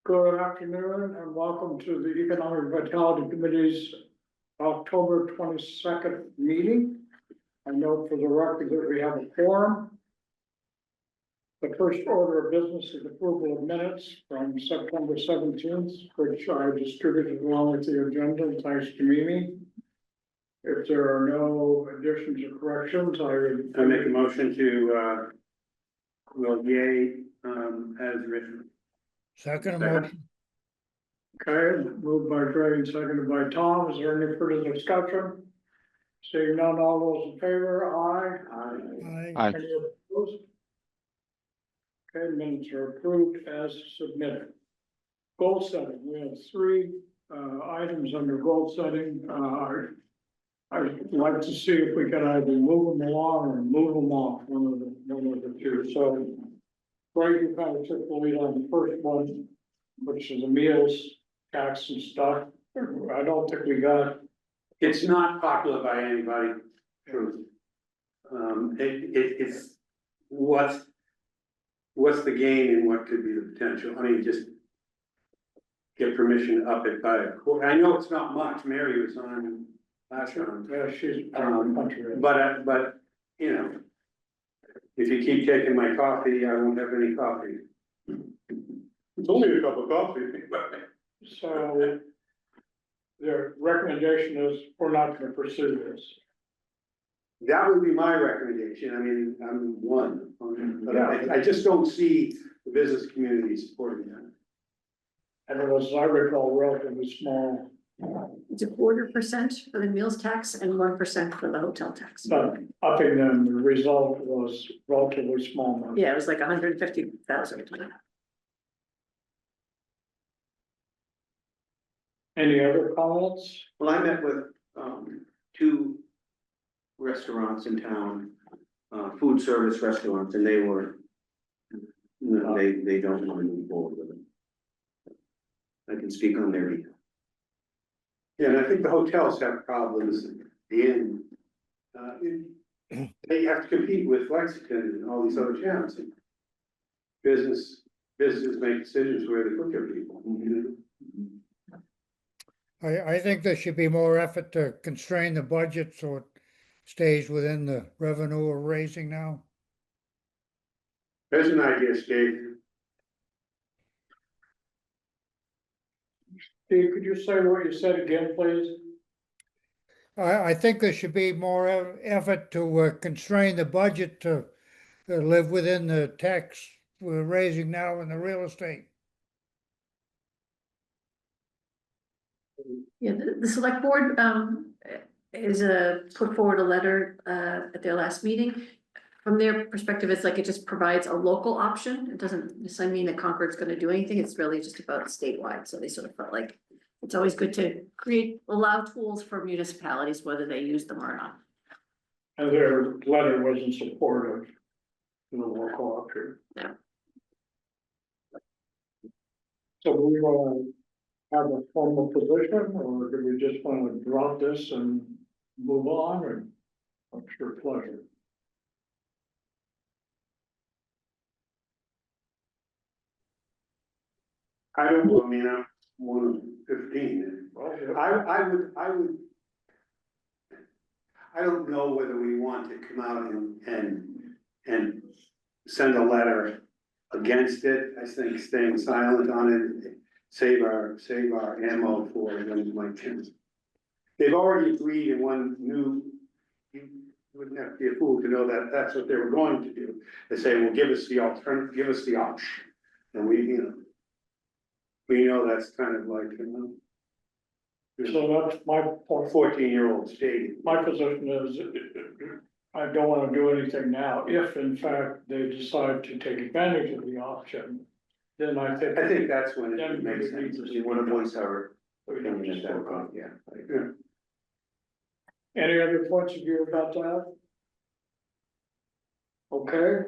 Good afternoon and welcome to the Economic Vitality Committee's October 22nd meeting. I note for the record that we have a quorum. The first order of business is approval of minutes from September 17th, which I distributed along with the agenda, thanks to Mimi. If there are no additions or corrections, I make a motion to, as written. Second motion. Okay, moved by Greg and seconded by Tom. Is there any further discussion? Seeing none, all those in favor, aye. Aye. Any opposed? Okay, minutes are approved as submitted. Goal setting, we have three items under goal setting. I'd like to see if we can either move them along or move them off, one of the two. So Greg, you kind of took the lead on the first one, which is the meals tax and stuff. I don't think we got. It's not popular by anybody, truth. It's what's the gain and what could be the potential? I mean, just get permission to up it by a quarter. I know it's not much. Mary was on last round. Yeah, she's around the country. But, you know, if you keep taking my coffee, I won't have any coffee. It's only a cup of coffee. So the recommendation is we're not gonna pursue this. That would be my recommendation. I mean, I'm one, but I just don't see the business community supporting that. And it was, as I recall, relatively small, It's 0.25% for the meals tax and 1% for the hotel tax. but upping them, the result was relatively small number. Yeah, it was like 150,000. Any other comments? Well, I met with, two restaurants in town, food service restaurants, and they were, they don't want to move forward with it. I can speak on their behalf. Yeah, and I think the hotels have problems in, they have to compete with Lexington and all these other towns. Businesses make decisions where they put their people, you know? I think there should be more effort to constrain the budget so it stays within the revenue we're raising now. There's an idea, Steve. Steve, could you say what you said again, please? I think there should be more effort to constrain the budget to live within the tax we're raising now in the real estate. Yeah, the select board is put forward a letter at their last meeting. From their perspective, it's like it just provides a local option. It doesn't necessarily mean that Concord's gonna do anything. It's really just about statewide. So they sort of felt like it's always good to allow tools for municipalities, whether they use them or not. And their letter was in support of the local option. Yeah. So do we want to have a formal position, or do we just want to drop this and move on, or what's your pleasure? I don't know, I mean, I'm 115. I don't know whether we want to come out and send a letter against it. I think staying silent on it, save our ammo for when my kids. They've already agreed in one new, you wouldn't have to be a fool to know that that's what they were going to do. They say, well, give us the alternative, give us the option. And we know that's kind of like, So that's my point. 14-year-old state. My position is, I don't want to do anything now. If in fact they decide to take advantage of the option, then I think That's when Then it makes we need sense. to- We want to voice our we don't opinion just at that vote on point, yeah. it. Any other points of view about that? Okay.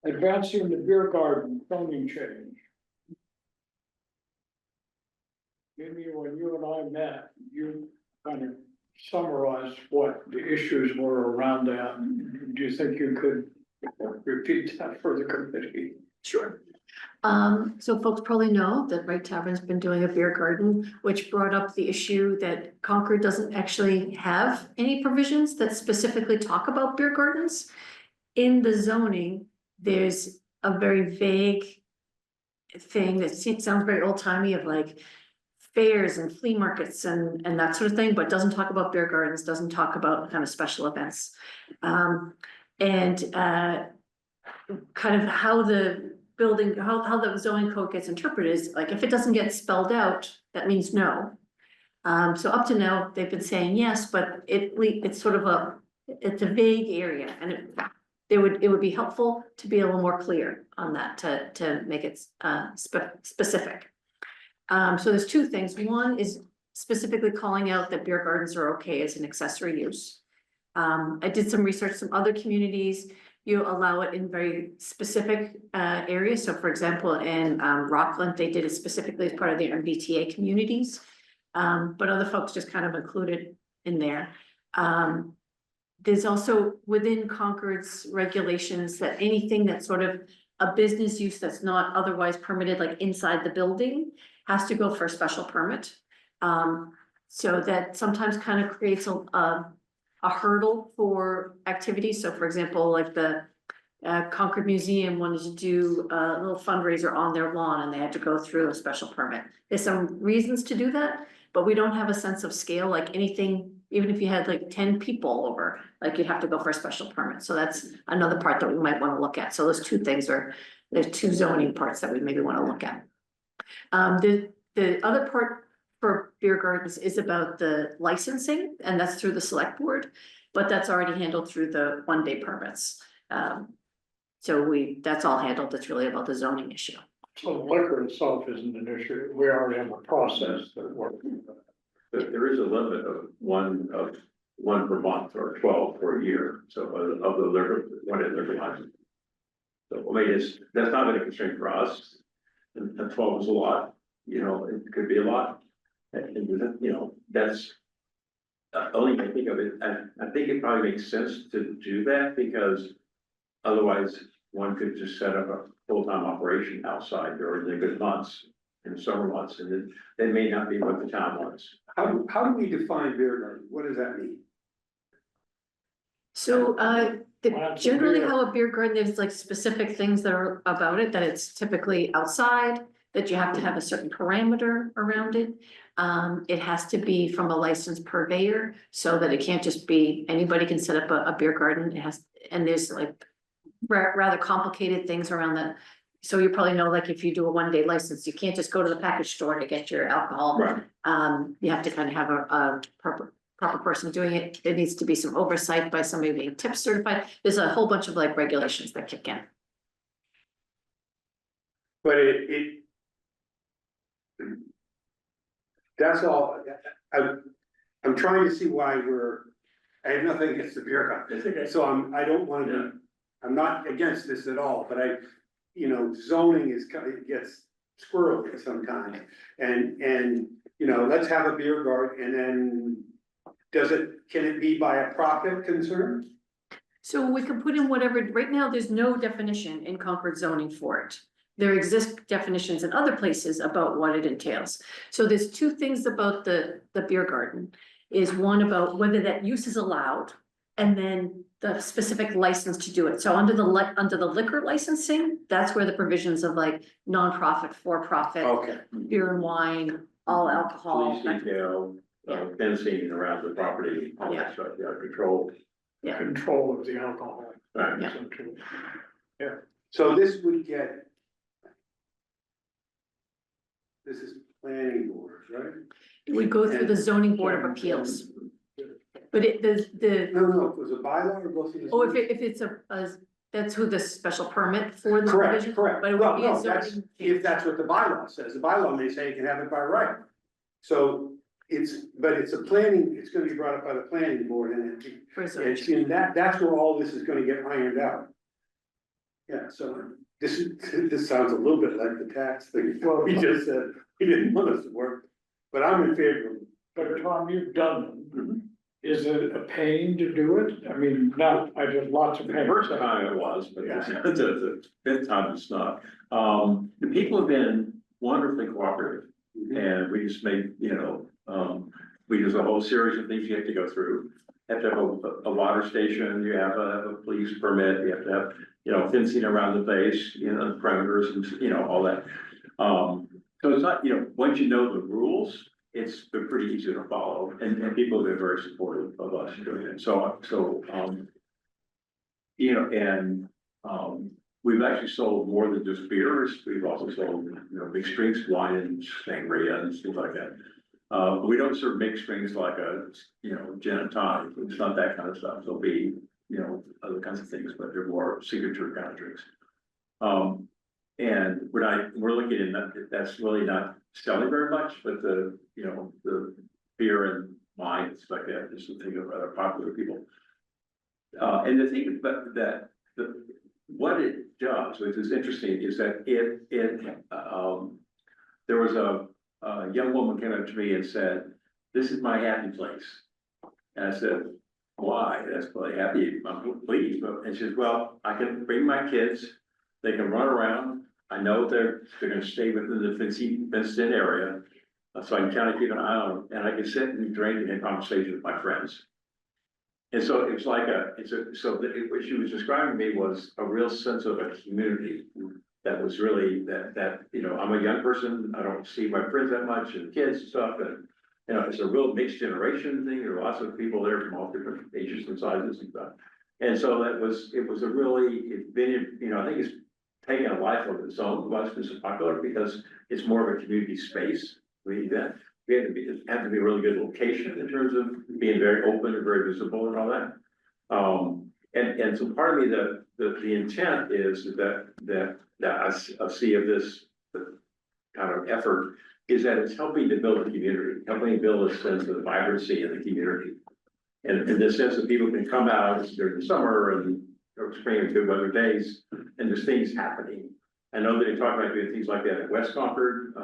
Advancing the beer garden zoning change. Maybe when you and I met, you kind of summarized what the issues were around that. Do you think you could repeat that for the committee? Sure. So folks probably know that Wright Tavern's been doing a beer garden, which brought up the issue that Concord doesn't actually have any provisions that specifically talk about beer gardens. In the zoning, there's a very vague thing that sounds very old timey of like fairs and flea markets and that sort of thing, but doesn't talk about beer gardens, doesn't talk about kind of special events. Kind of how the building, how the zoning code gets interpreted is like, if it doesn't get spelled out, that means no. So up to now, they've been saying yes, but it's sort of it's a vague area and it would be helpful to be a little more clear on that to make it specific. So there's two things. One is specifically calling out that beer gardens are okay as an accessory use. I did some research, some other communities, you allow it in very specific areas. So for example, in Rockland, they did it specifically as part of their MBTA communities. But other folks just kind of included in there. There's also within Concord's regulations that anything that's sort of a business use that's not otherwise permitted, like inside the building, has to go for a special permit. So that sometimes kind of creates a hurdle for activities. So for example, like the Concord Museum wanted to do a little fundraiser on their lawn and they had to go through a special permit. There's some reasons to do that, but we don't have a sense of scale, like anything, even if you had like 10 people over, like you'd have to go for a special permit. So that's another part that we might want to look at. So those two things there's two zoning parts that we maybe want to look at. The other part for beer gardens is about the licensing, and that's through the select board, but that's already handled through the one-day permits. So that's all handled. That's really about the zoning issue. So liquor itself isn't an issue. We already have a process that works. But there is a limit of one per month or 12 per year, so of the liquor, one in liquor license. So I mean, that's not been a constraint for us, and 12 is a lot, it could be a lot. And that's the only thing I think of it, and I think it probably makes sense to do that because otherwise one could just set up a full-time operation outside during the good months, in the summer months, and then that may not be what the town wants. How do we define beer garden? What does that mean? So Lots of generally beer. how a beer garden, there's like specific things that are about it, that it's typically outside, that you have to have a certain parameter around it. It has to be from a licensed purveyor, so that it can't just be, anybody can set up a beer garden. It has, and there's like rather complicated things around that. So you probably know, like if you do a one-day license, you can't just go to the package store to get your alcohol. Right. You have to kind of have a proper person doing it. There needs to be some oversight by somebody being tip certified. There's a whole bunch of like regulations that kick in. But that's all, I'm trying to see why I have nothing against the beer garden. So I don't wanna be, I'm not against this at all, but zoning it gets squirrely sometimes. And, let's have a beer garden and then can it be by a profit concern? So we can put in whatever, right now, there's no definition in Concord zoning for it. There exist definitions in other places about what it entails. So there's two things about the beer garden, is one about whether that use is allowed, and then the specific license to do it. So under the liquor licensing, that's where the provisions of like nonprofit, for-profit, Okay. beer and wine, all alcohol. Police detail, fencing around the property, all Yeah. that stuff, control. Control of the alcohol. Right. Yeah. So this would get. This is planning board, right? We go through the zoning board of appeals. But No, it was a bylaw or both of these? if it's that's who the special permit for the provision. Correct. But it Well, would be a no, that's, zoning if change. that's what the bylaw says, the bylaw may say you can have it by right. So it's a planning, it's gonna be brought up by the planning board and For zoning. it's in that's where all this is gonna get ironed out. Yeah, so this sounds a little bit like the tax thing. Well, we just said, we didn't want us to work, but I'm in favor of it. But Tom, you've done them. Is it a pain to do it? I mean, not, I just lots of The pain. first time it was, but the fifth time it's not. The people have been wonderfully cooperative. And we just made, we use a whole series of things you have to go through. Have to have a water station, you have a police permit, you have to have, fencing around the place, the perimeters and, all that. So it's not, once you know the rules, they're pretty easy to follow, and people have been very supportive of us doing it, we've actually sold more than just beers, we've also sold, mixed drinks, wine and sangria and stuff like that. We don't serve mixed drinks like gin and tonic, it's not that kind of stuff, there'll be, other kinds of things, but they're more signature kind of drinks. And we're looking in that's really not selling very much, but the beer and wine, it's like that, is the thing of other popular people. And the thing what it does, which is interesting, is that there was a young woman came up to me and said, "This is my happy place." And I said, "Why? That's really happy, I'm pleased." And she says, "Well, I can bring my kids, they can run around. I know they're gonna stay within the fenced in area. So I can kind of keep an eye on them, and I can sit and drink and have conversation with my friends." And so it was like what she was describing to me was a real sense of a community that was really that, I'm a young person, I don't see my friends that much and kids and stuff, and, it's a real mixed generation thing. There are lots of people there from all different ages and sizes and stuff. And so it was a really, it's been, I think it's taking a life of its own, why it's been so popular, because it's more of a community space. We have to be a really good location in terms of being very open and very visible and all that. And so part of me, the intent is that I see of this kind of effort is that it's helping to build a community, helping to build a sense of vibrancy in the community. And in the sense that people can come out during the summer and spring and good weather days, and there's things happening. I know that they talk about doing things like that at West Concord,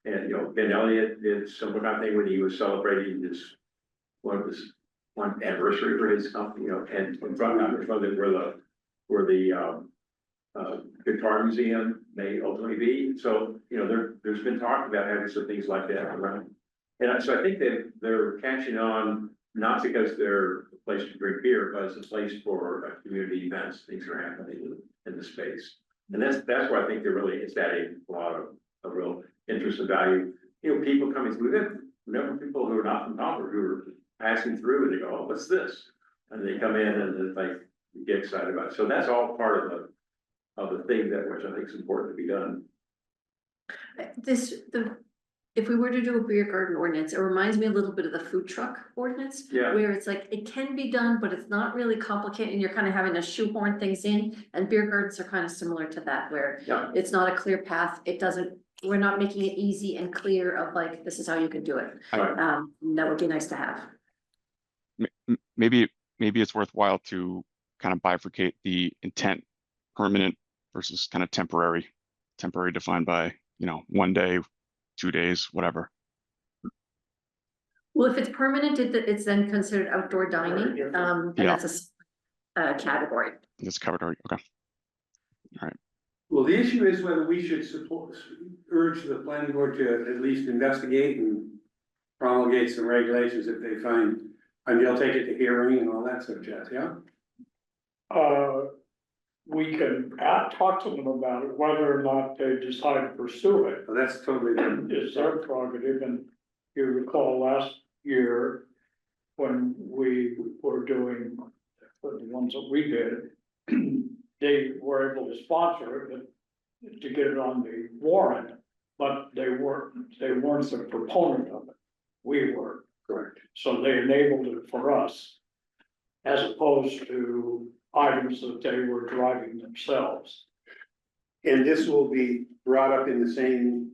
and Ben Elliott did some kind of thing when he was celebrating one anniversary for his company, and in front of it where the guitar museum may ultimately be. So, there's been talk about having some things like that around. And so I think that they're catching on, not because they're a place to drink beer, but it's a place for community events, things are happening in the space. And that's where I think it's adding a lot of real interest and value. People coming through, remember people who are not from Concord, who are passing through and they go, "Oh, what's this?" And they come in and they get excited about it. So that's all part of the thing which I think is important to be done. If we were to do a beer garden ordinance, it reminds me a little bit of the food truck ordinance. Yeah. Where it's like, it can be done, but it's not really complicated, and you're kind of having to shoehorn things in, and beer gardens are kind of similar to that, where Yeah. it's not a clear path, we're not making it easy and clear of like, this is how you can do it. Right. That would be nice to have. Maybe it's worthwhile to kind of bifurcate the intent, permanent versus kind of temporary defined by, 1 day, 2 days, whatever. Well, if it's permanent, it's then considered outdoor dining, and Yeah. that's a category. It's covered already. Okay. Well, the issue is whether we should urge the planning board to at least investigate and promulgate some regulations if they find, and they'll take it to hearing and all that sort of jazz, yeah? We can talk to them about it, whether or not they decide to pursue it. Well, that's totally different. Is their prerogative, and you recall last year when we were doing the ones that we did, they were able to sponsor it, to get it on the warrant, but they weren't the proponent of it. We were. Correct. So they enabled it for us, as opposed to items that they were driving themselves. And this will be brought up in the same.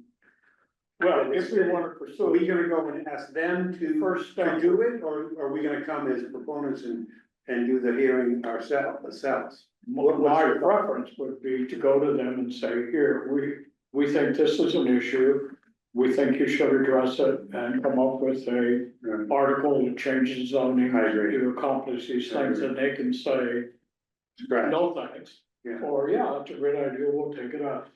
Well, if we want to Are pursue we it, gonna go and ask them to first step, to do it, or are we gonna come as proponents and do the hearing ourselves? my preference would be to go to them and say, here, we think this is an issue. we think you should address it and come up with a article that changes zoning I agree. to accomplish these I things, agree. and they can say, Scratch. no thanks. Yeah. Or, yeah, it's a great idea, we'll take it up.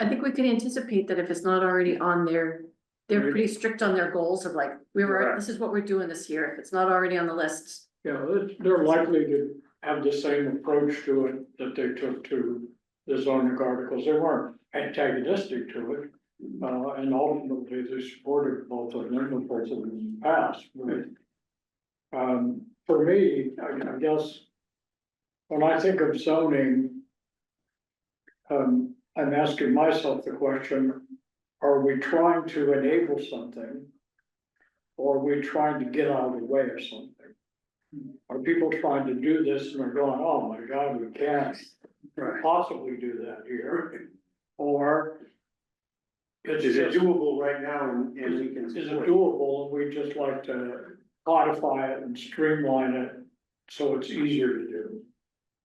I think we can anticipate that if it's not already on there, they're Right. pretty strict on their goals of like, Correct. this is what we're doing this year. If it's not already on the list. They're likely to have the same approach to it that they took to the zoning articles. They weren't antagonistic to it. And ultimately they supported both of them, and both of them passed, but. For me, I guess. When I think of zoning. I'm asking myself the question, are we trying to enable something? Or are we trying to get out of the way of something? Are people trying to do this and they're going, oh my God, we can't Right. possibly do that here? Or it's Is it just, doable right now and we can is it support it? doable and we just like to codify it and streamline it so it's easier to do?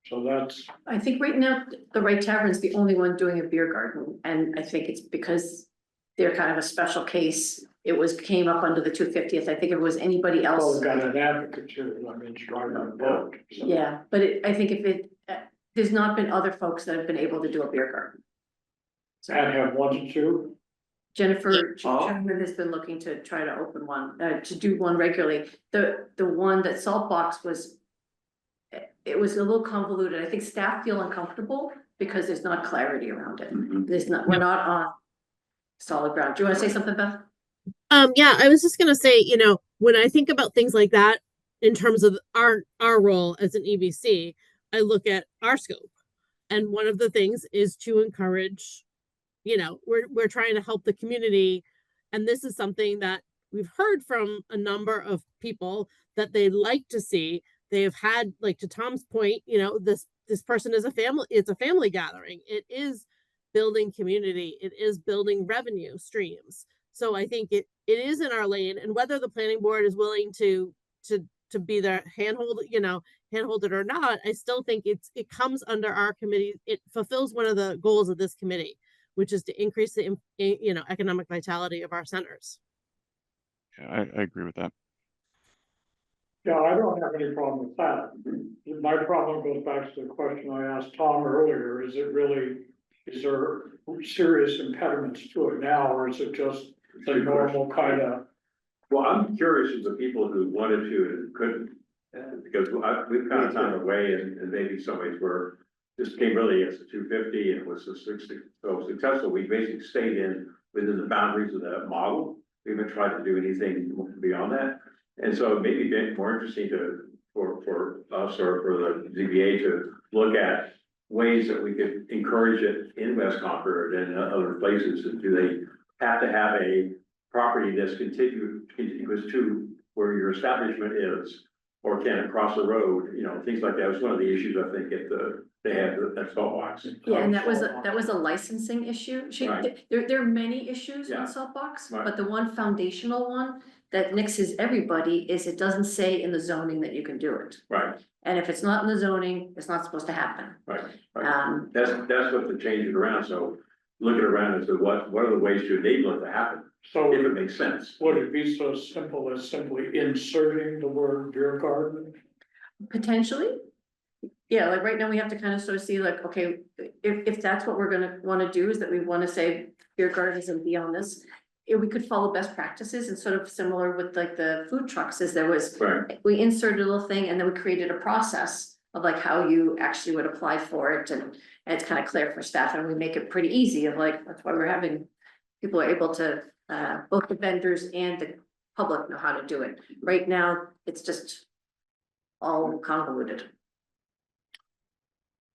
So that's, I think right now, the Right Tavern's the only one doing a beer garden, and I think it's because they're kind of a special case. It came up under the 250th. I think if it was anybody well, else. we've got an advocate too, I mean, strong on vote. so. Yeah, but I think there's not been other folks that have been able to do a beer garden. So And have one to two, Jennifer Oh. Sherman has been looking to try to open one, to do one regularly. The one that Saltbox was. It was a little convoluted. I think staff feel uncomfortable because there's not clarity around it. Mhm. We're not on solid ground. Do you want to say something, Beth? Yeah, I was just gonna say, when I think about things like that, in terms of our role as an EBC, I look at our scope. And one of the things is to encourage, we're trying to help the community. And this is something that we've heard from a number of people that they like to see. They've had, like, to Tom's point, this person is it's a family gathering. It is building community. It is building revenue streams. So I think it is in our lane, and whether the planning board is willing to be the handhold it or not, I still think it comes under our committee. It fulfills one of the goals of this committee, which is to increase the economic vitality of our centers. Yeah, I agree with that. yeah, I don't have any problem with that. My problem goes back to the question I asked Tom earlier, is there serious impediments to it now, or is it just the normal kind of? Well, I'm curious of the people who wanted to and couldn't, because we've kind of found a way, and maybe some ways where this came really as a 250 and it was so successful, we basically stayed within the boundaries of that model. We haven't tried to do anything beyond that, and so maybe it'd be more interesting for us or for the ZBA to look at ways that we could encourage it in West Concord and other places. And do they have to have a property that's contiguous to where your establishment is, or can it cross the road, things like that was one of the issues I think they had at Saltbox. Yeah, and that was a licensing issue. Right. There are many issues Yeah. on Saltbox, Right. but the one foundational one that nixes everybody is it doesn't say in the zoning that you can do it. Right, And if it's not in the zoning, it's not supposed to happen. right. That's what to change it around, so look it around and say, what are the ways to enable it to happen, So if it makes sense. would it be so simple as simply inserting the word beer garden? Potentially. Yeah, like right now we have to kind of sort of see like, okay, if that's what we're gonna wanna do, is that we wanna say beer gardens and be on this. If we could follow best practices and sort of similar with like the food trucks, is there was, Right, we inserted a little thing and then we created a process of like how you actually would apply for it, and it's kind of clear for staff, and we make it pretty easy of like, that's why we're having. People are able to, both the vendors and the public know how to do it. Right now, it's just all convoluted.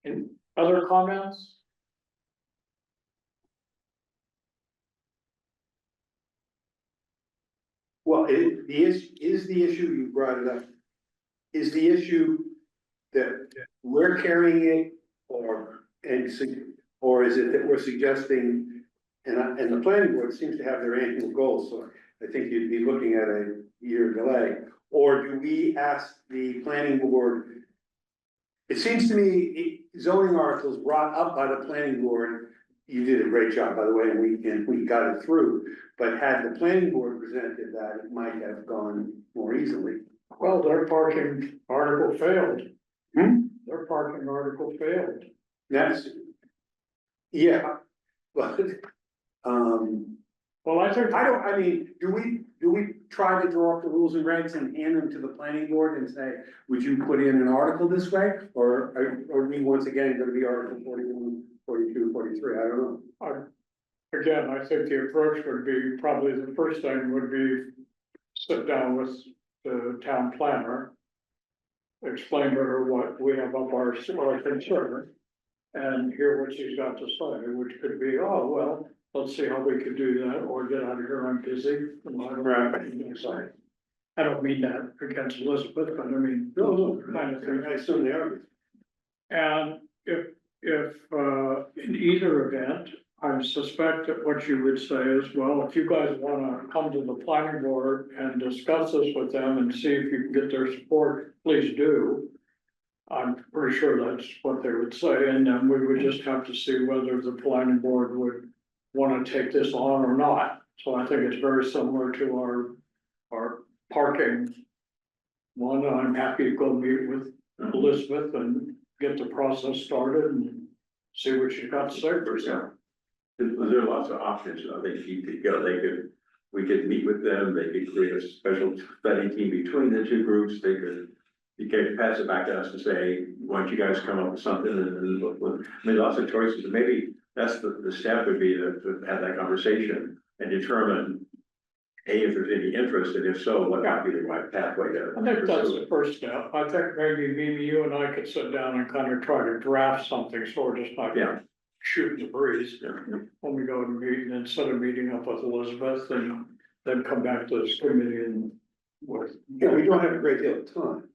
And other comments? Well, the issue, you brought it up, is the issue that we're carrying it, or is it that we're suggesting? And the planning board seems to have their annual goals, so I think you'd be looking at a year delay. Or do we ask the planning board? It seems to me zoning articles brought up by the planning board you did a great job, by the way, and we got it through. But had the planning board presented that, it might have gone more easily. Well, their parking article failed. Hmm? Their parking article failed. That's, yeah, but, Well, I think, I mean, do we try to draw up the rules and regs and hand them to the planning board and say, would you put in an article this way? Or are we once again gonna be Article 41, 42, 43? I don't know. again, I think the approach would be, probably the first thing would be sit down with the town planner. Explain to her what we have up our concern. And hear what she's got to say, which could be, oh, well, let's see how we could do that, or get out of here, I'm busy. I don't mean that against Elizabeth, but I mean. No, Kind of thing. I assume they are. And if, in either event, I suspect that what you would say is, well, if you guys wanna come to the planning board and discuss this with them and see if you can get their support, please do. I'm pretty sure that's what they would say, and then we would just have to see whether the planning board would wanna take this on or not. So I think it's very similar to our parking one. I'm happy to go meet with Elizabeth and get the process started and see what she's got to say for herself. There are lots of options, I think you could go, we could meet with them, they could create a special study team between the two groups, you could pass it back to us and say, why don't you guys come up with something and then look with, I mean, lots of choices, and maybe that's the step would be to have that conversation and determine if there's any interest, and if so, what might be the right pathway to. I think that's pursue the it. first step. I think maybe Mimi, you and I could sit down and kind of try to draft something, so we're just not Yeah. shooting the breeze. Yeah. When we go to meet, and instead of meeting up with Elizabeth and then come back to this committee and with. Yeah, we don't have a great deal of time.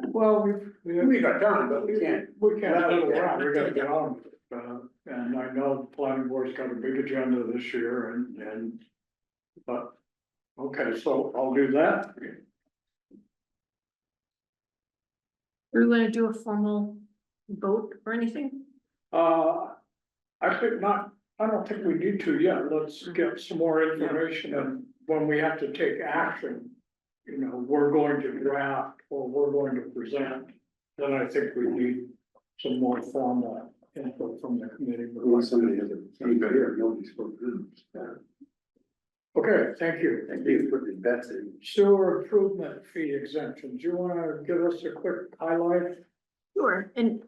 Well, We got time, but we can't. we can't settle around, we gotta get on with it. And I know the planning board's got a big agenda this year but, okay, so I'll do that. Are we gonna do a formal vote or anything? I think not, I don't think we need to yet, let's get some more information, and when we have to take action. You know, we're going to draft or we're going to present, then I think we need some more formal input from the committee. Unless somebody has a, anybody here, nobody's spoken. Okay, thank you. I think it's putting bets in. Sewer improvement fee exemptions, you wanna give us a quick highlight? Sure, and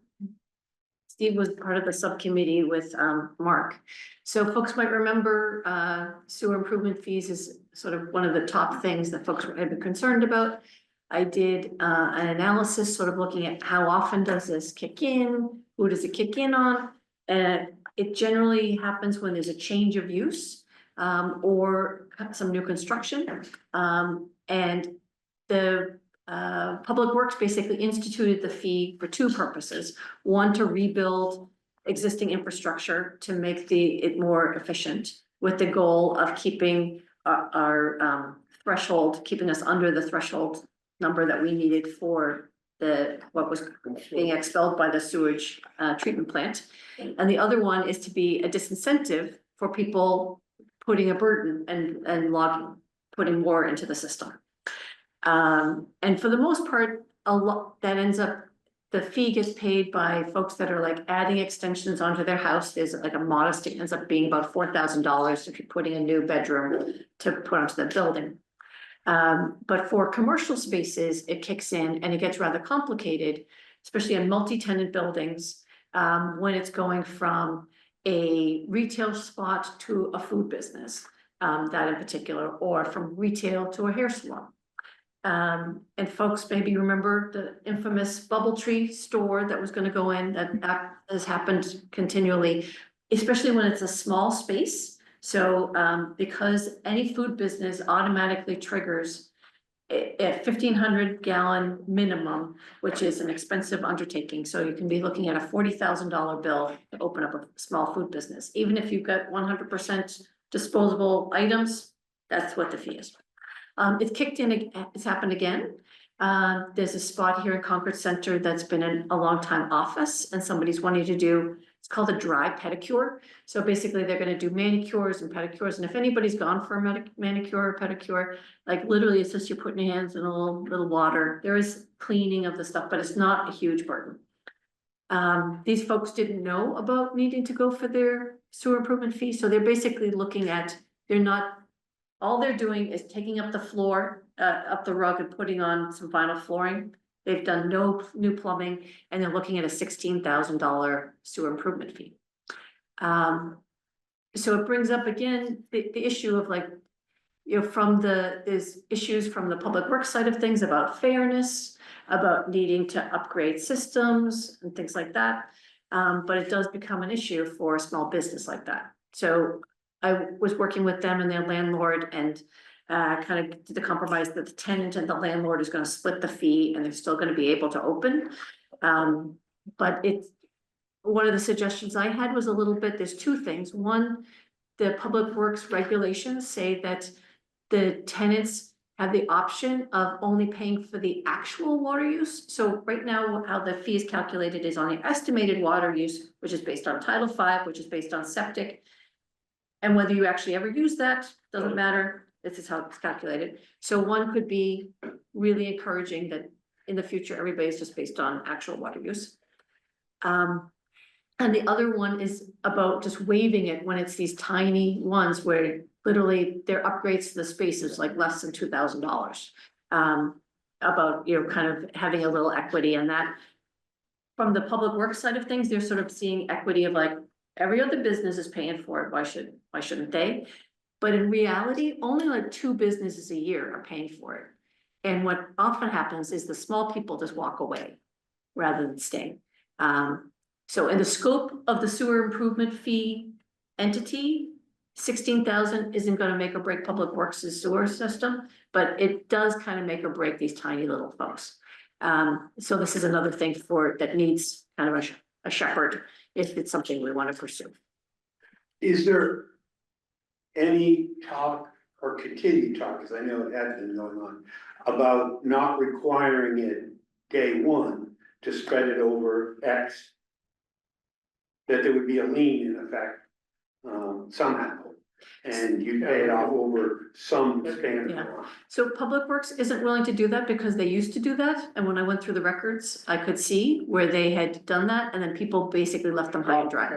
Steve was part of the subcommittee with Mark. So folks might remember sewer improvement fees is sort of one of the top things that folks had been concerned about. I did an analysis sort of looking at how often does this kick in, who does it kick in on? And it generally happens when there's a change of use or some new construction. And the Public Works basically instituted the fee for two purposes. One, to rebuild existing infrastructure to make it more efficient, with the goal of keeping our threshold, keeping us under the threshold number that we needed for what was being expelled by the sewage treatment plant. And the other one is to be a disincentive for people putting a burden and logging, putting more into the system. And for the most part, a lot that ends up, the fee gets paid by folks that are like adding extensions onto their house. There's like a modest, it ends up being about $4,000 if you're putting a new bedroom to put onto the building. But for commercial spaces, it kicks in and it gets rather complicated, especially in multi-tenant buildings, when it's going from a retail spot to a food business, that in particular, or from retail to a hair salon. And folks maybe remember the infamous Bubbletree store that was gonna go in, that has happened continually, especially when it's a small space. So, because any food business automatically triggers a 1,500 gallon minimum, which is an expensive undertaking. So you can be looking at a $40,000 bill to open up a small food business. Even if you've got 100% disposable items, that's what the fee is. It's kicked in, it's happened again. There's a spot here in Concord Center that's been in a long time office, and somebody's wanting to do called a dry pedicure. So basically, they're gonna do manicures and pedicures, and if anybody's gone for a manicure or pedicure, like literally, it's just you're putting your hands in a little water. There is cleaning of the stuff, but it's not a huge burden. These folks didn't know about needing to go for their sewer improvement fee, so they're basically looking at, all they're doing is taking up the floor, up the rug and putting on some vinyl flooring. They've done no new plumbing, and they're looking at a $16,000 sewer improvement fee. So it brings up again, the issue of like, you know, there's issues from the public works side of things about fairness, about needing to upgrade systems and things like that. But it does become an issue for a small business like that. So I was working with them and their landlord and kind of did the compromise that the tenant and the landlord is gonna split the fee and they're still gonna be able to open. But one of the suggestions I had was a little bit, there's two things. One, the public works regulations say that the tenants have the option of only paying for the actual water use. So right now, how the fee is calculated is on the estimated water use, which is based on Title V, which is based on septic. And whether you actually ever use that, doesn't matter. This is how it's calculated. So one could be really encouraging that in the future, everybody's just based on actual water use. And the other one is about just waiving it when it's these tiny ones where literally their upgrades to the space is like less than $2,000. About, you know, kind of having a little equity in that. From the public works side of things, they're sort of seeing equity of like, every other business is paying for it, why shouldn't they? But in reality, only like 2 businesses a year are paying for it. And what often happens is the small people just walk away rather than stay. So in the scope of the sewer improvement fee entity, 16,000 isn't gonna make or break public works' sewer system, but it does kind of make or break these tiny little folks. So this is another thing that needs kind of a shepherd if it's something we want to pursue. Is there any talk or continued talk, because I know it has been going on, about not requiring it day one to spread it over X? That there would be a lien in effect, somehow, and you pay it off over some span of Yeah. time. So Public Works isn't willing to do that because they used to do that, and when I went through the records, I could see where they had done that, and then people basically left them high and dry.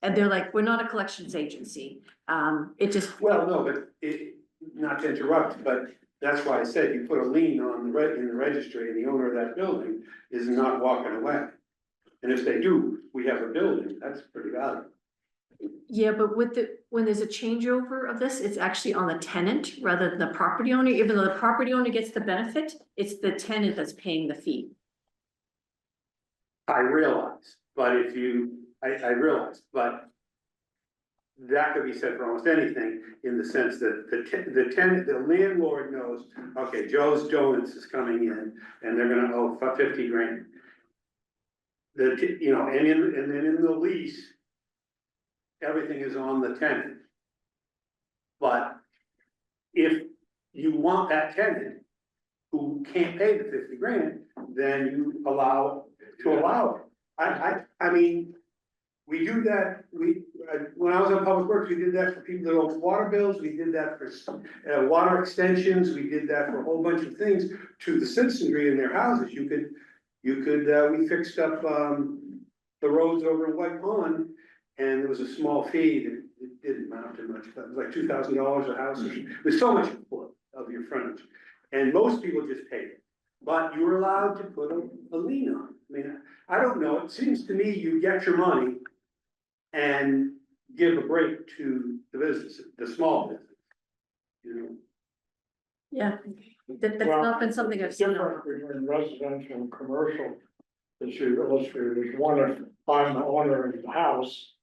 And they're like, we're not a collections agency, it just. Well, no, but not to interrupt, but that's why I said you put a lien on in the registry, and the owner of that building is not walking away. And if they do, we have a building, that's pretty valuable. Yeah, but when there's a changeover of this, it's actually on the tenant rather than the property owner, even though the property owner gets the benefit, it's the tenant that's paying the fee. I realize, but I realize, but that could be said for almost anything in the sense that the tenant, the landlord knows, okay, Joe's Donuts is coming in and they're gonna owe 50 grand. And then in the lease, everything is on the tenant. But if you want that tenant who can't pay the 50 grand, then you allow it. I mean, we do that, when I was on Public Works, we did that for people that owe water bills, we did that for water extensions, we did that for a whole bunch of things to the citizenry in their houses. We fixed up, the roads over in White Pond, and there was a small fee that it didn't amount to much, but it was like $2,000 a house, it was so much of your frontage. And most people just paid it, but you were allowed to put a lien on it. I mean, I don't know, it seems to me you get your money and give a break to the business, the small business. You know, Yeah, that's not been something I've seen. Different between residential and commercial, as you illustrated, is one, if I'm the owner of the house,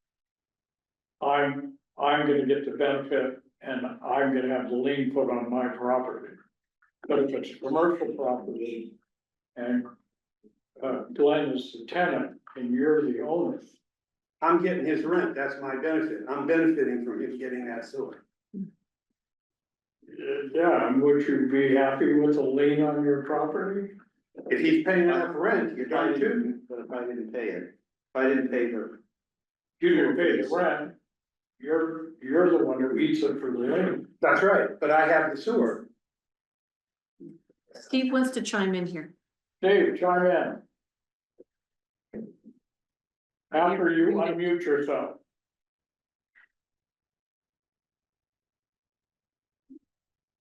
I'm gonna get the benefit and I'm gonna have the lien put on my property. But if it's a commercial property and Glenn is the tenant and you're the owner, I'm getting his rent, that's my benefit, I'm benefiting from him getting that sewer. yeah, and would you be happy with a lien on your property? If he's paying enough rent, you're done too. But if I didn't pay it, if I didn't pay You pay the rent, you're the one who eats it for the living. That's right, but I have the sewer. Steve wants to chime in here. Dave, chime in. After you unmute yourself.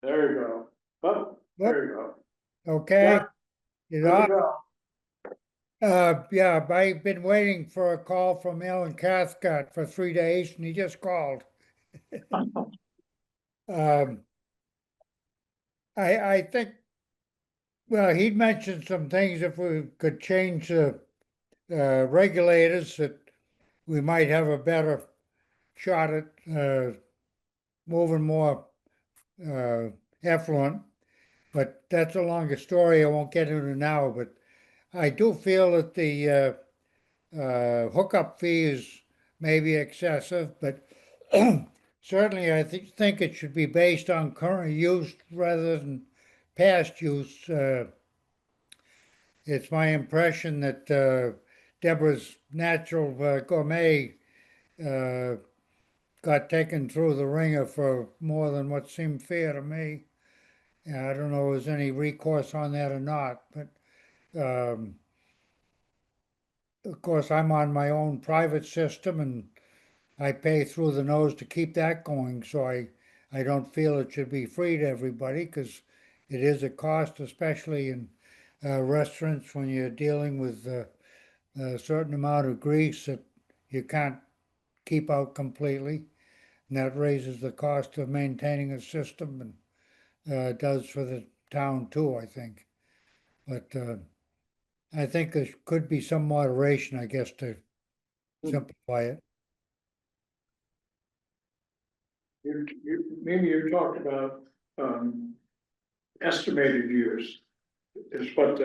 There you go. Oh, there you go. Okay? Yeah. You There you know, go. yeah, I've been waiting for a call from Alan Cathcart for 3 days and he just called. I think, well, he'd mentioned some things if we could change the regulators that we might have a better shot at moving more effluent. But that's a longer story I won't get into now, but I do feel that the hookup fee is maybe excessive, but certainly I think it should be based on current use rather than past use. It's my impression that Deborah's Natural Gourmet got taken through the ringer for more than what seemed fair to me. I don't know if there's any recourse on that or not, but of course, I'm on my own private system and I pay through the nose to keep that going, so I don't feel it should be free to everybody because it is a cost, especially in restaurants when you're dealing with a certain amount of grease that you can't keep out completely. And that raises the cost of maintaining a system and does for the town too, I think. But I think there could be some moderation, I guess, to simplify it. Maybe you talked about, estimated use is what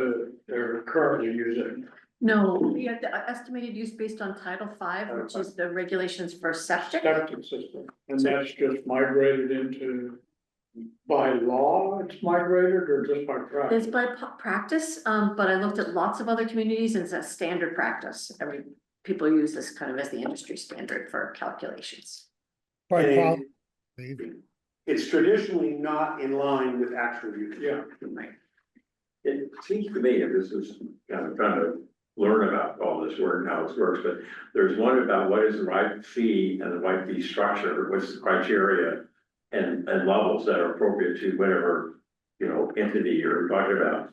they're currently using. No, we have the estimated use based on Title V, which is the regulations for septic. Septic system, and that's just migrated into, by law, it's migrated or just by practice? It's by practice, but I looked at lots of other communities and it's a standard practice. People use this kind of as the industry standard for calculations. By And policy. it's traditionally not in line with actual use. Yeah, Right. It seems to me, and this is kind of trying to learn about all this work and how this works, but there's one about what is the right fee and the right fee structure, what's the criteria and levels that are appropriate to whatever, entity you're talking about.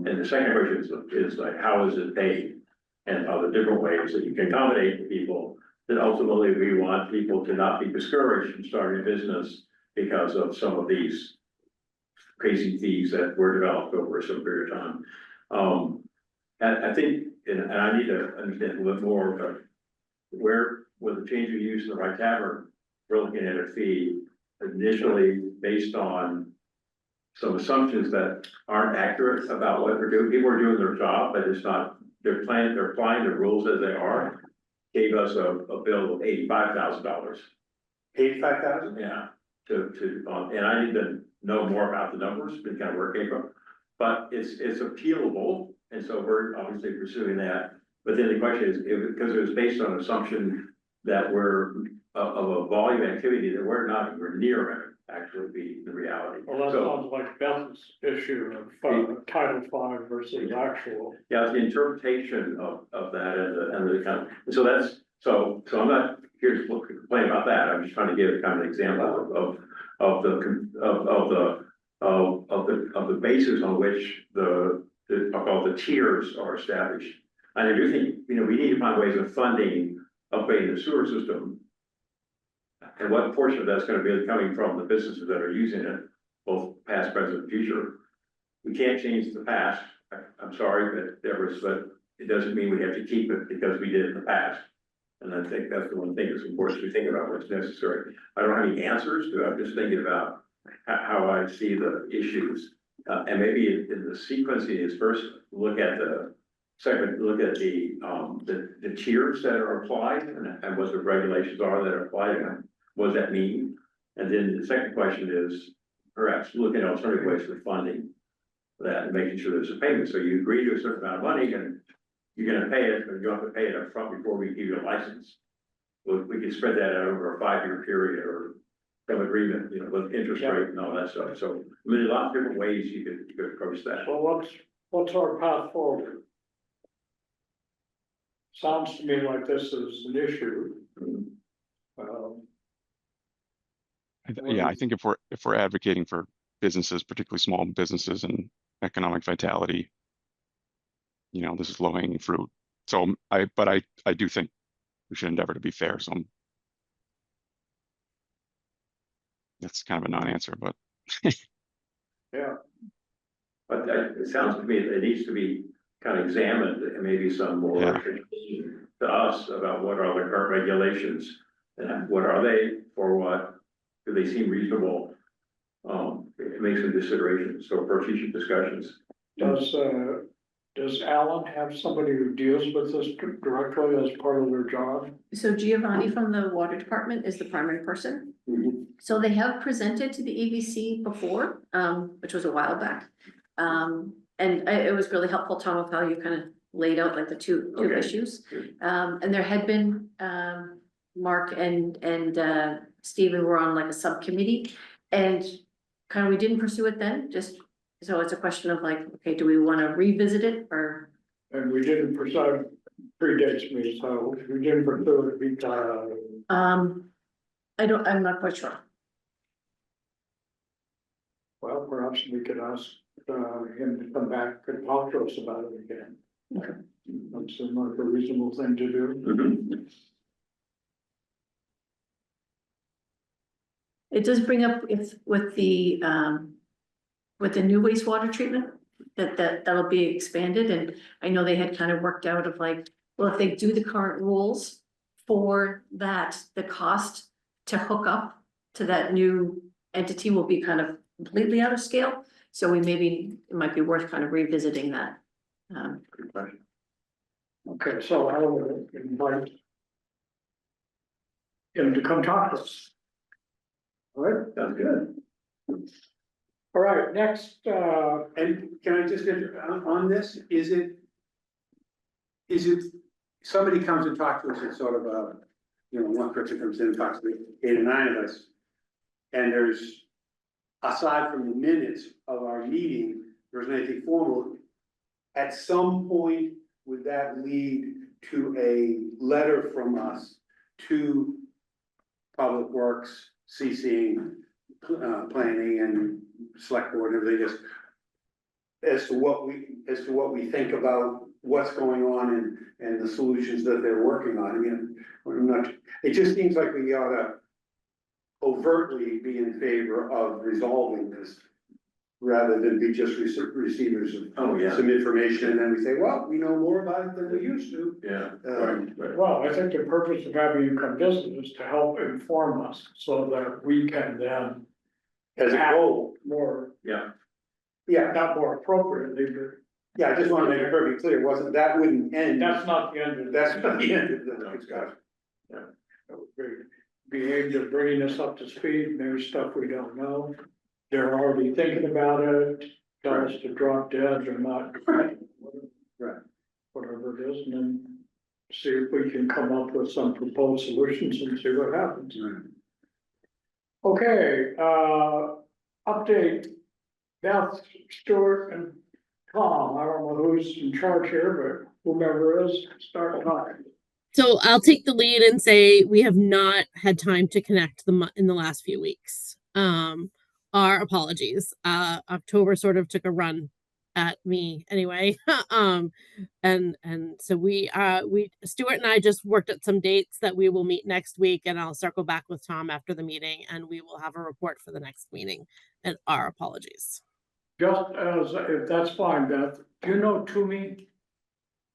And the second question is like, how is it paid? And other different ways that you can accommodate the people that ultimately we want people to not be discouraged from starting a business because of some of these crazy fees that were developed over some period of time. And I think, and I need to understand a little bit more, but where, with the change of use in the right tavern, we're looking at a fee initially based on some assumptions that aren't accurate about what we're doing. People are doing their job, but it's not, they're applying the rules as they are. Gave us a bill of $85,000. 85,000? Yeah, and I need to know more about the numbers, but kind of where it came from. But it's appealable, and so we're obviously pursuing that. But then the question is, because it was based on an assumption that we're of a volume activity that we're not even near actually be the reality. well, that So, sounds like Beth's issue of Title V versus actual. yeah, it's the interpretation of that and the kind of, so I'm not here to complain about that. I'm just trying to give kind of an example of the basis on which I'll call the tiers are established. And I do think, we need to find ways of funding upgrading the sewer system. And what portion of that's gonna be coming from the businesses that are using it, both past, present, and future. We can't change the past. I'm sorry, but it doesn't mean we have to keep it because we did it in the past. And I think that's the one thing that's important to think about what's necessary. I don't have any answers to it. I'm just thinking about how I see the issues. And maybe in the sequencing is first look at the tiers that are applied and what the regulations are that are applied and what does that mean? And then the second question is perhaps looking at alternative ways for funding that and making sure there's a payment. So you agree to a certain amount of money and you're gonna pay it, or you have to pay it up front before we give you a license. we can spread that out over a 5-year period or some agreement, with interest rate and all that stuff. So, I mean, there's a lot of different ways you could approach that. So what's our path forward? Sounds to me like this is an issue. Yeah, I think if we're advocating for businesses, particularly small businesses and economic vitality, this is low hanging fruit. So I do think we should endeavor to be fair. So that's kind of a non-answer, but Yeah, But it sounds to me that it needs to be kind of examined and maybe some more Yeah. to us about what are the current regulations and what are they for what? Do they seem reasonable? Make some considerations, so approach each discussions. does Alan have somebody who deals with this directly as part of their job? So Giovanni from the water department is the primary person. So they have presented to the EVC before, which was a while back. It was really helpful, Tom, of how you kind of laid out like the two Okay. issues. Good. And there had been, Mark and Stephen were on like a subcommittee. And kind of, we didn't pursue it then, just, so it's a question of like, okay, do we want to revisit it or? And we didn't pursue, predates me, so we didn't pursue it because, I'm not quite sure. well, perhaps we could ask, him to come back and talk to us about it again. Okay. That seems like a reasonable thing to do. Mhm. It does bring up if with the new wastewater treatment, that'll be expanded, and I know they had kind of worked out of like, well, if they do the current rules for that, the cost to hook up to that new entity will be kind of completely out of scale. So it might be worth kind of revisiting that. Good question. Okay, so I will invite him to come talk to us. All right, Sounds good. all right, next, And can I just, on this, is it, somebody comes and talks to us, it's sort of a, one person comes in and talks to 8 or 9 of us. And there's, aside from the minutes of our meeting, there's anything formal. At some point, would that lead to a letter from us to Public Works, CCing, planning and select board and everything, just as to what we think about what's going on and the solutions that they're working on? I mean, I'm not, it just seems like we ought to overtly be in favor of resolving this, rather than be just receivers of Oh, yeah. some information, and then we say, well, we know more about it than we used to. Yeah. Right. well, I think the purpose of having you come visit is to help inform us so that we can then As a goal, more, Yeah. yeah, not more appropriately, but yeah, I just wanna make it perfectly clear, that wouldn't end, that's not the end of that's not the end of the No. discussion. That would be aimed at bringing us up to speed, maybe stuff we don't know. They're already thinking about it, tell us to drop dead or not. Right. Whatever it is, and then see if we can come up with some proposed solutions and see what happens. Okay, update. Beth, Stuart and Tom, I don't know who's in charge here, but whomever is, start talking. So I'll take the lead and say we have not had time to connect in the last few weeks. Our apologies. October sort of took a run at me anyway. And so Stuart and I just worked at some dates that we will meet next week, and I'll circle back with Tom after the meeting and we will have a report for the next meeting, and our apologies. Just as, if that's fine, Beth, do you know Toomey?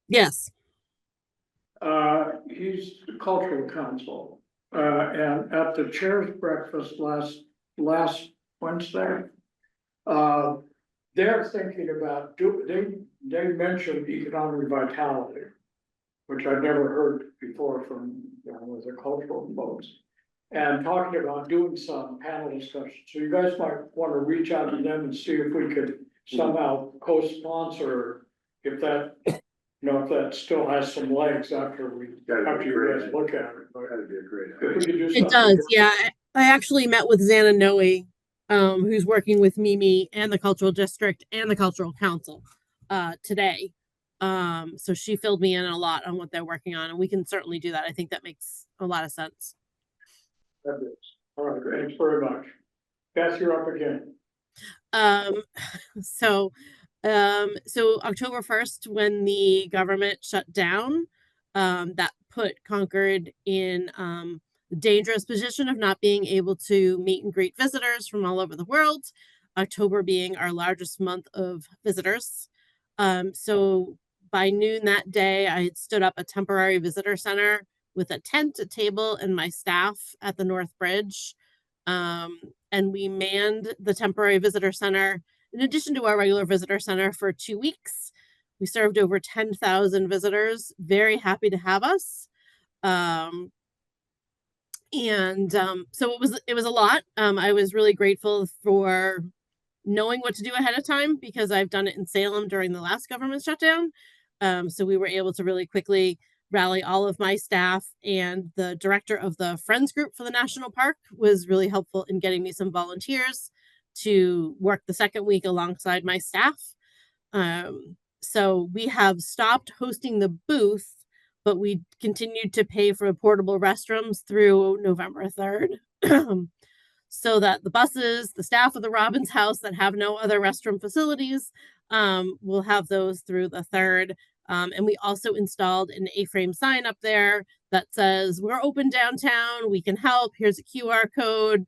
Yes. He's the cultural council, and at the chair's breakfast last Wednesday. They're thinking about, they mentioned economic vitality, which I've never heard before from, the cultural folks. And talking about doing some panel discussion, so you guys might want to reach out to them and see if we could somehow co-sponsor, if that, if that still has some legs after you guys look at it. That'd be a great. If we could do It something. does, yeah. I actually met with Xana Noe, who's working with Mimi and the Cultural District and the Cultural Council today. So she filled me in a lot on what they're working on, and we can certainly do that. I think that makes a lot of sense. That is. All right, thanks very much. Beth, you're up again. Um, so, so October 1st, when the government shut down, that put Concord in the dangerous position of not being able to meet and greet visitors from all over the world. October being our largest month of visitors. So by noon that day, I had stood up a temporary visitor center with a tent, a table, and my staff at the North Bridge. And we manned the temporary visitor center in addition to our regular visitor center for 2 weeks. We served over 10,000 visitors, very happy to have us. So it was a lot. I was really grateful for knowing what to do ahead of time because I've done it in Salem during the last government shutdown. So we were able to really quickly rally all of my staff, and the director of the Friends group for the national park was really helpful in getting me some volunteers to work the second week alongside my staff. So we have stopped hosting the booth, but we continued to pay for portable restrooms through November 3rd. So that the buses, the staff of the Robbins House that have no other restroom facilities, will have those through the 3rd. And we also installed an A-frame sign up there that says, we're open downtown, we can help, here's a QR code,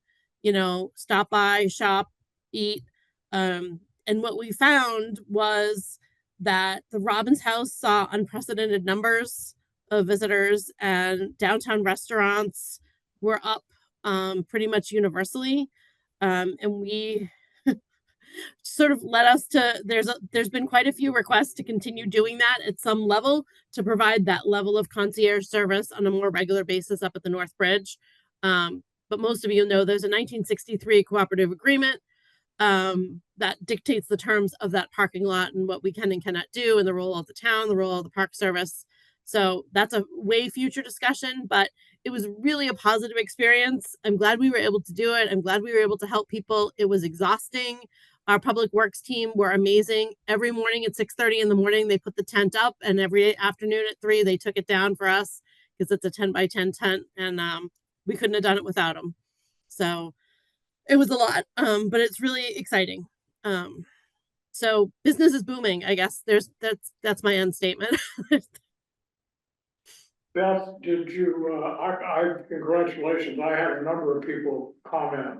stop by, shop, eat. And what we found was that the Robbins House saw unprecedented numbers of visitors, and downtown restaurants were up pretty much universally. And we sort of led us to, there's been quite a few requests to continue doing that at some level, to provide that level of concierge service on a more regular basis up at the North Bridge. But most of you know there's a 1963 cooperative agreement that dictates the terms of that parking lot and what we can and cannot do, and the role of the town, the role of the Park Service. So that's a way future discussion, but it was really a positive experience. I'm glad we were able to do it. I'm glad we were able to help people. It was exhausting. Our public works team were amazing. Every morning at 6:30 in the morning, they put the tent up, and every afternoon at 3, they took it down for us because it's a 10 by 10 tent, and we couldn't have done it without them. So it was a lot, but it's really exciting. So business is booming, I guess. That's my end statement. Beth, did you, congratulations, I had a number of people comment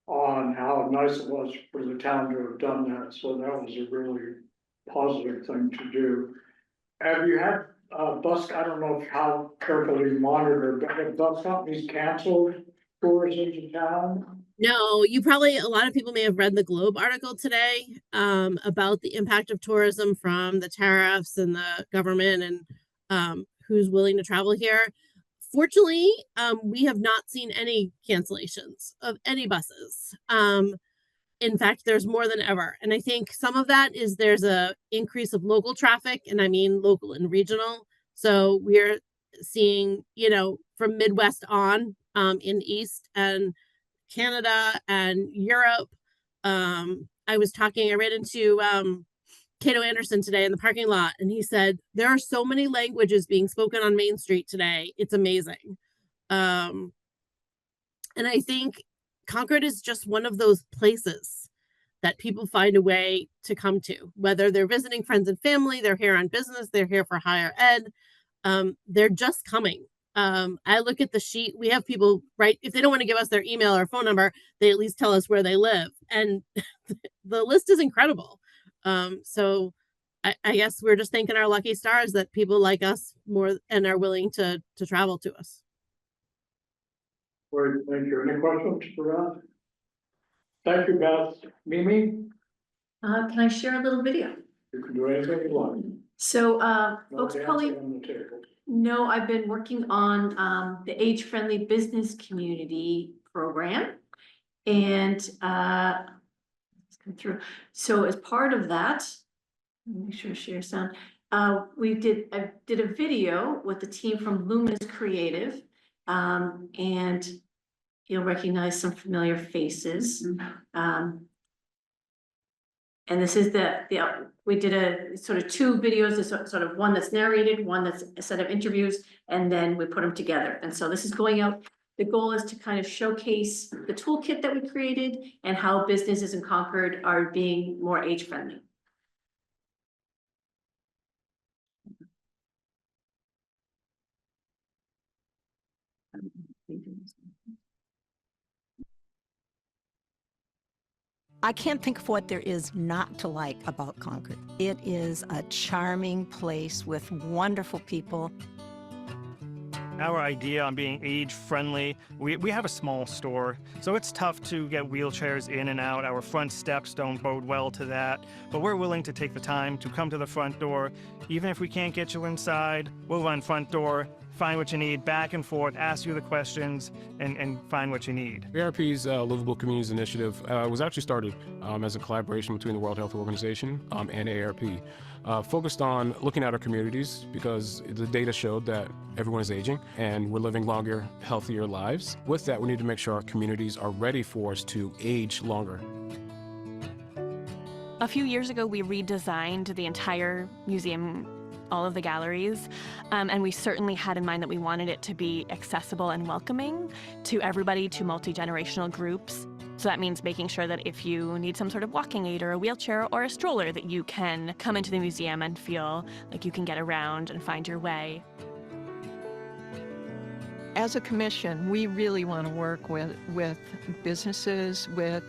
on how nice it was for the town to have done that, so that was a really positive thing to do. Have you had bus, I don't know how carefully monitored, but have bus companies canceled tours into town? No, a lot of people may have read the Globe article today about the impact of tourism from the tariffs and the government and who's willing to travel here. Fortunately, we have not seen any cancellations of any buses. In fact, there's more than ever. And I think some of that is there's a increase of local traffic, and I mean local and regional. So we're seeing, from Midwest on in East and Canada and Europe. I ran into Cato Anderson today in the parking lot, and he said, there are so many languages being spoken on Main Street today. It's amazing. And I think Concord is just one of those places that people find a way to come to, whether they're visiting friends and family, they're here on business, they're here for higher ed. They're just coming. I look at the sheet. We have people, right? If they don't want to give us their email or phone number, they at least tell us where they live. And the list is incredible. So I guess we're just thanking our lucky stars that people like us more and are willing to travel to us. Great, thank you. Any questions for us? Thank you, Beth. Mimi, Can I share a little video? you can do anything you want. So, No folks dancing probably on the table. know I've been working on the age-friendly business community program. And let's come through. So as part of that, make sure to share sound. I did a video with the team from Luminous Creative, And you'll recognize some familiar faces. And this is we did a sort of two videos, this sort of one that's narrated, one that's a set of interviews, and then we put them together. And so this is going out. The goal is to kind of showcase the toolkit that we created and how businesses in Concord are being more age friendly. I can't think of what there is not to like about Concord. It is a charming place with wonderful people. Our idea on being age-friendly, we have a small store, so it's tough to get wheelchairs in and out. Our front steps don't bode well to that, but we're willing to take the time to come to the front door. Even if we can't get you inside, we'll run front door, find what you need, back and forth, ask you the questions, and find what you need. AARP's Livable Communities Initiative was actually started as a collaboration between the World Health Organization and AARP, focused on looking at our communities because the data showed that everyone is aging and we're living longer, healthier lives. With that, we need to make sure our communities are ready for us to age longer. A few years ago, we redesigned the entire museum, all of the galleries, and we certainly had in mind that we wanted it to be accessible and welcoming to everybody, to multi-generational groups. So that means making sure that if you need some sort of walking aid or a wheelchair or a stroller, that you can come into the museum and feel like you can get around and find your way. As a commission, we really want to work with businesses, with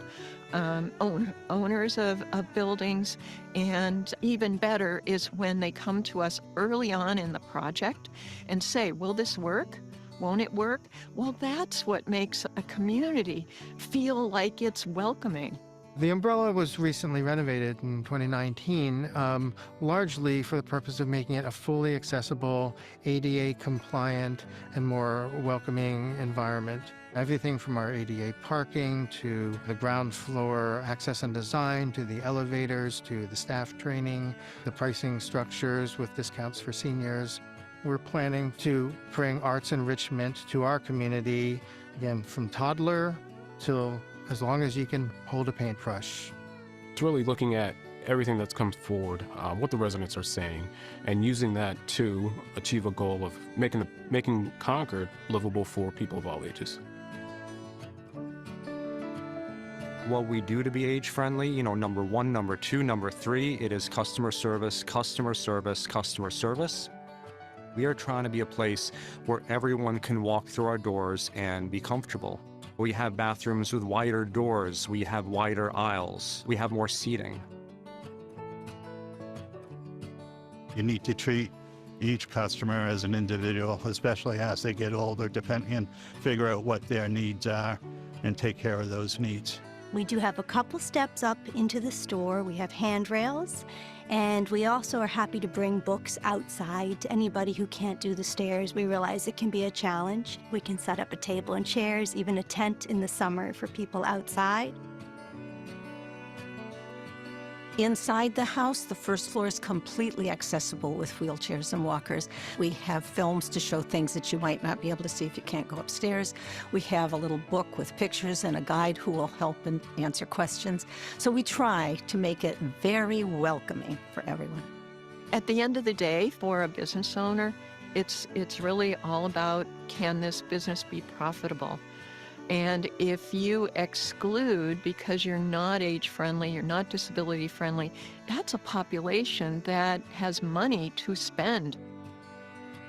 owners of buildings, and even better is when they come to us early on in the project and say, will this work? Won't it work? Well, that's what makes a community feel like it's welcoming. The Umbrella was recently renovated in 2019, largely for the purpose of making it a fully accessible, ADA compliant, and more welcoming environment. Everything from our ADA parking to the ground floor access and design to the elevators to the staff training, the pricing structures with discounts for seniors. We're planning to bring arts enrichment to our community, again, from toddler till as long as you can hold a paintbrush. It's really looking at everything that's come forward, what the residents are saying, and using that to achieve a goal of making Concord livable for people of all ages. What we do to be age friendly, number one, number two, number three, it is customer service, customer service, customer service. We are trying to be a place where everyone can walk through our doors and be comfortable. We have bathrooms with wider doors, we have wider aisles, we have more seating. You need to treat each customer as an individual, especially as they get older, and figure out what their needs are and take care of those needs. We do have a couple steps up into the store. We have handrails, and we also are happy to bring books outside to anybody who can't do the stairs. We realize it can be a challenge. We can set up a table and chairs, even a tent in the summer for people outside. Inside the house, the first floor is completely accessible with wheelchairs and walkers. We have films to show things that you might not be able to see if you can't go upstairs. We have a little book with pictures and a guide who will help and answer questions. So we try to make it very welcoming for everyone. At the end of the day, for a business owner, it's really all about, can this business be profitable? And if you exclude because you're not age-friendly, you're not disability-friendly, that's a population that has money to spend.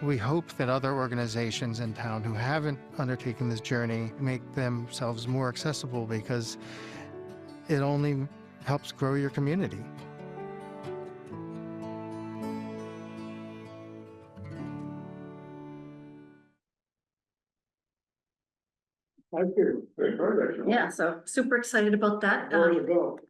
We hope that other organizations in town who haven't undertaken this journey make themselves more accessible because it only helps grow your community. Thank you. Great project. Yeah, so super excited about that. Where to go?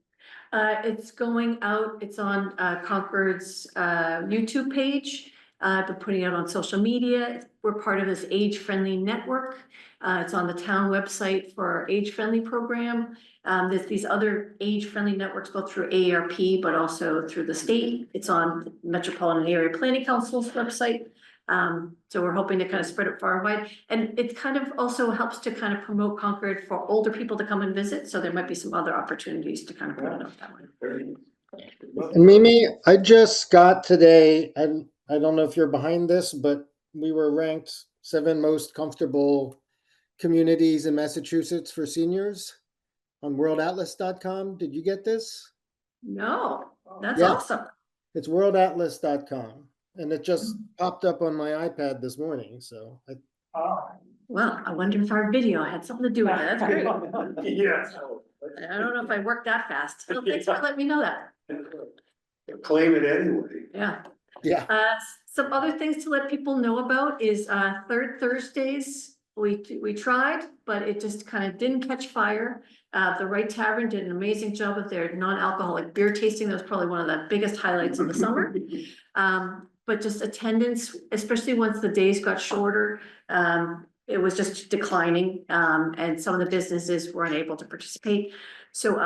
It's going out, it's on Concord's YouTube page. Been putting it out on social media. We're part of this age-friendly network. It's on the town website for our age-friendly program. There's these other age-friendly networks, both through AARP, but also through the state. It's on Metropolitan Area Planning Council's website. So we're hoping to kind of spread it far and wide. And it kind of also helps to kind of promote Concord for older people to come and visit. So there might be some other opportunities to kind of put it up that way. And Mimi, I just got today, I don't know if you're behind this, but we were ranked 7 most comfortable communities in Massachusetts for seniors on worldatlas.com. Did you get this? No, that's Yeah. awesome. It's worldatlas.com. And it just popped up on my iPad this morning. So Well, I wonder if our video had something to do with it. That's great. Yes. I don't know if I worked that fast. Well, thanks for letting me know that. Claim it anyway. Yeah. Yeah. Some other things to let people know about is, third Thursdays, we tried, but it just kind of didn't catch fire. The Right Tavern did an amazing job with their non-alcoholic beer tasting. That was probably one of the biggest highlights of the summer. But just attendance, especially once the days got shorter, it was just declining, and some of the businesses were unable to participate. So,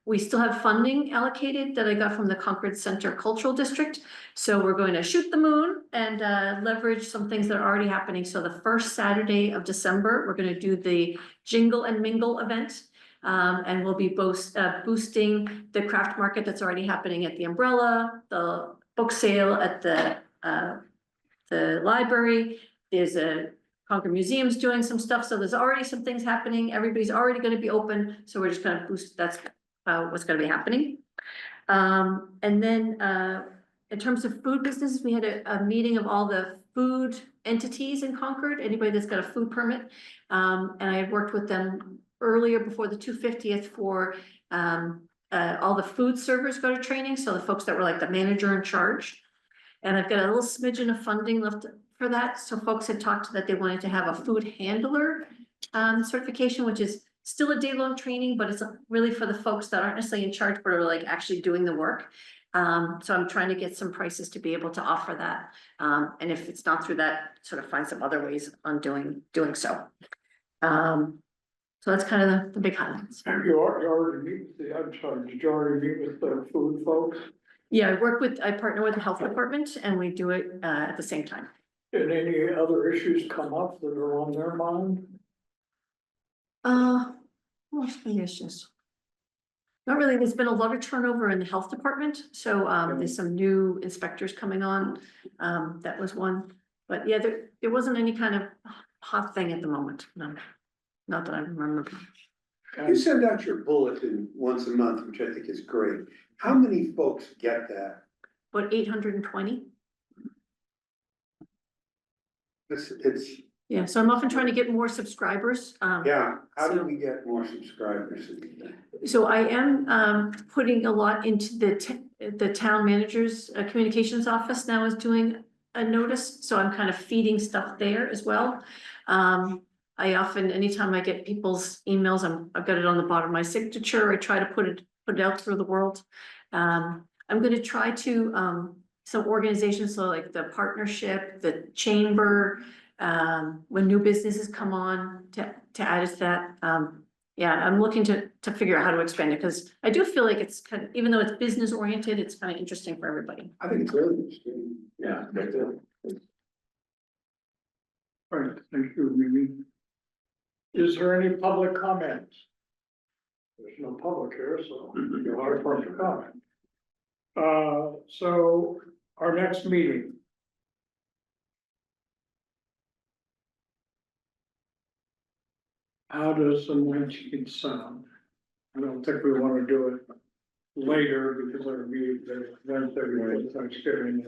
we still have funding allocated that I got from the Concord Center Cultural District. So we're going to shoot the moon and leverage some things that are already happening. So the first Saturday of December, we're going to do the Jingle and Mingle event. And we'll be boosting the craft market that's already happening at the Umbrella, the book sale at the library. There's a Concord Museum's doing some stuff. So there's already some things happening. Everybody's already going to be open. So we're just going to boost, that's what's going to be happening. And then in terms of food businesses, we had a meeting of all the food entities in Concord, anybody that's got a food permit. And I had worked with them earlier before the 250th for all the food servers go to training. So the folks that were like the manager in charge. And I've got a little smidgen of funding left for that. So folks had talked that they wanted to have a food handler certification, which is still a day-long training, but it's really for the folks that aren't necessarily in charge, but are like actually doing the work. So I'm trying to get some prices to be able to offer that. And if it's not through that, sort of find some other ways on doing so. So that's kind of the big highlights. Have you already meet with did you already meet with the food folks? Yeah, I partner with the health department and we do it at the same time. Did any other issues come up that are on their mind? What's the issues? Not really. There's been a lot of turnover in the health department. So there's some new inspectors coming on. That was one. But yeah, there wasn't any kind of hot thing at the moment. No, not that I remember. You send out your bulletin once a month, which I think is great. How many folks get that? About 820. It's Yeah, so I'm often trying to get more subscribers. yeah, how do we get more subscribers? So I am putting a lot into the town manager's communications office now is doing a notice, so I'm kind of feeding stuff there as well. I often, anytime I get people's emails, I've got it on the bottom of my signature. I try to put it out through the world. I'm going to try to some organizations, so like the partnership, the chamber. When new businesses come on to add it to that, yeah, I'm looking to figure out how to expand it, because I do feel like it's kind of, even though it's business oriented, it's kind of interesting for everybody. I think it's really interesting. Yeah. All right, thank you, Mimi. Is there any public comments? There's no public here, so you'll have to comment. So our next meeting. How does the 19th sound? I don't think we want to do it later because our meeting, Wednesday before Thanksgiving.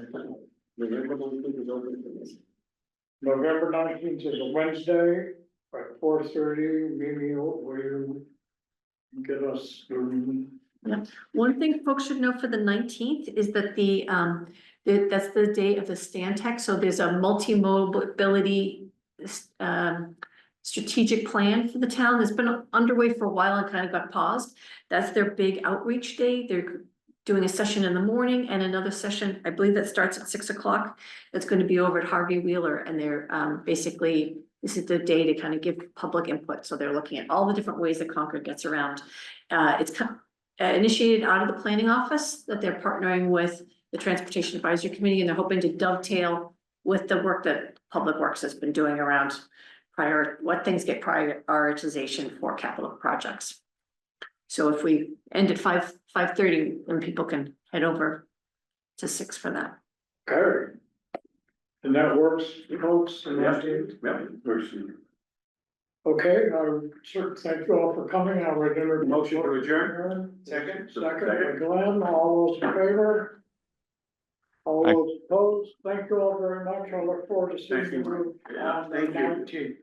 November 19th is a Wednesday at 4:30. Mimi, will you get us? Yeah, one thing folks should know for the 19th is that that's the day of the Stantec. So there's a multi-mobility strategic plan for the town that's been underway for a while and kind of got paused. That's their big outreach day. They're doing a session in the morning and another session, I believe, that starts at 6 o'clock. That's going to be over at Harvey Wheeler, and they're basically, this is the day to kind of give public input. So they're looking at all the different ways that Concord gets around. It's initiated out of the planning office that they're partnering with the Transportation Advisory Committee, and they're hoping to dovetail with the work that Public Works has been doing around what things get prioritization for capital projects. So if we end at 5:30, then people can head over to 6 for that. Okay. And that works, folks? and Yeah. that is- Yeah, works. Okay, I sure thank you all for coming. I would entertain a Motion to adjourn? Second? Second by Glenn, all those in favor? All Aye. those opposed? Thank you all very much. I look forward to seeing Thank you. you Yeah, on the thank you. 19th.